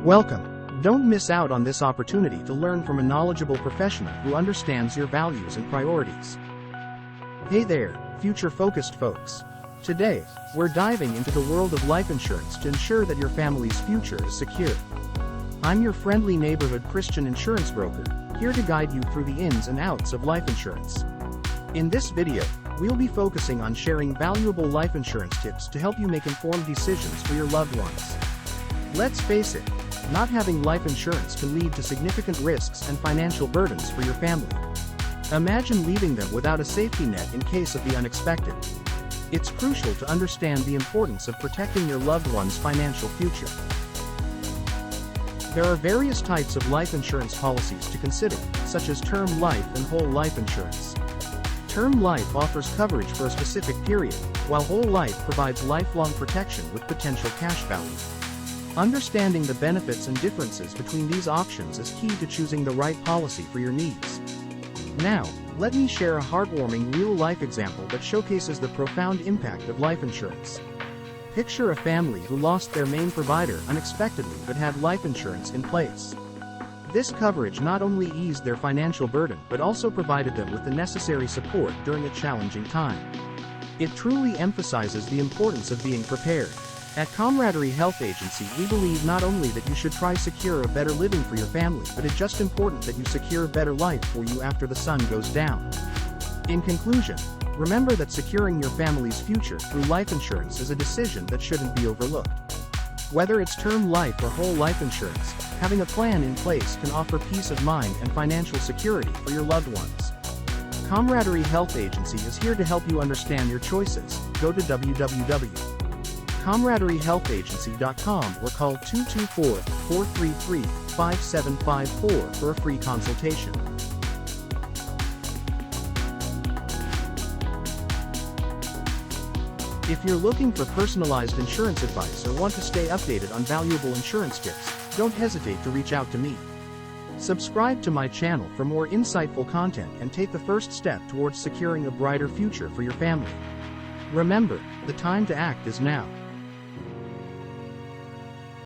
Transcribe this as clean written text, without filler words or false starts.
Welcome. Don't miss out on this opportunity to learn from a knowledgeable professional who understands your values and priorities. Hey there, future-focused folks. Today, we're diving into the world of life insurance to ensure that your family's future is secure. I'm your friendly neighborhood Christian insurance broker, here to guide you through the ins and outs of life insurance. In this video, we'll be focusing on sharing valuable life insurance tips to help you make informed decisions for your loved ones. Let's face it, not having life insurance can lead to significant risks and financial burdens for your family. Imagine leaving them without a safety net in case of the unexpected. It's crucial to understand the importance of protecting your loved one's financial future. There are various types of life insurance policies to consider, such as term life and whole life insurance. Term life offers coverage for a specific period, while whole life provides lifelong protection with potential cash value. Understanding the benefits and differences between these options is key to choosing the right policy for your needs. Now, let me share a heartwarming real-life example that showcases the profound impact of life insurance. Picture a family who lost their main provider unexpectedly but had life insurance in place. This coverage not only eased their financial burden but also provided them with the necessary support during a challenging time. It truly emphasizes the importance of being prepared. At Camaraderie Health Agency, we believe not only that you should try secure a better living for your family, but it's just important that you secure a better life for you after the sun goes down. In conclusion, remember that securing your family's future through life insurance is a decision that shouldn't be overlooked. Whether it's term life or whole life insurance, having a plan in place can offer peace of mind and financial security for your loved ones. Camaraderie Health Agency is here to help you understand your choices. Go to www.camaraderiehealthagency.com or call 224-433-5754 for a free consultation. If you're looking for personalized insurance advice or want to stay updated on valuable insurance tips, don't hesitate to reach out to me. Subscribe to my channel for more insightful content and take the first step towards securing a brighter future for your family. Remember, the time to act is now.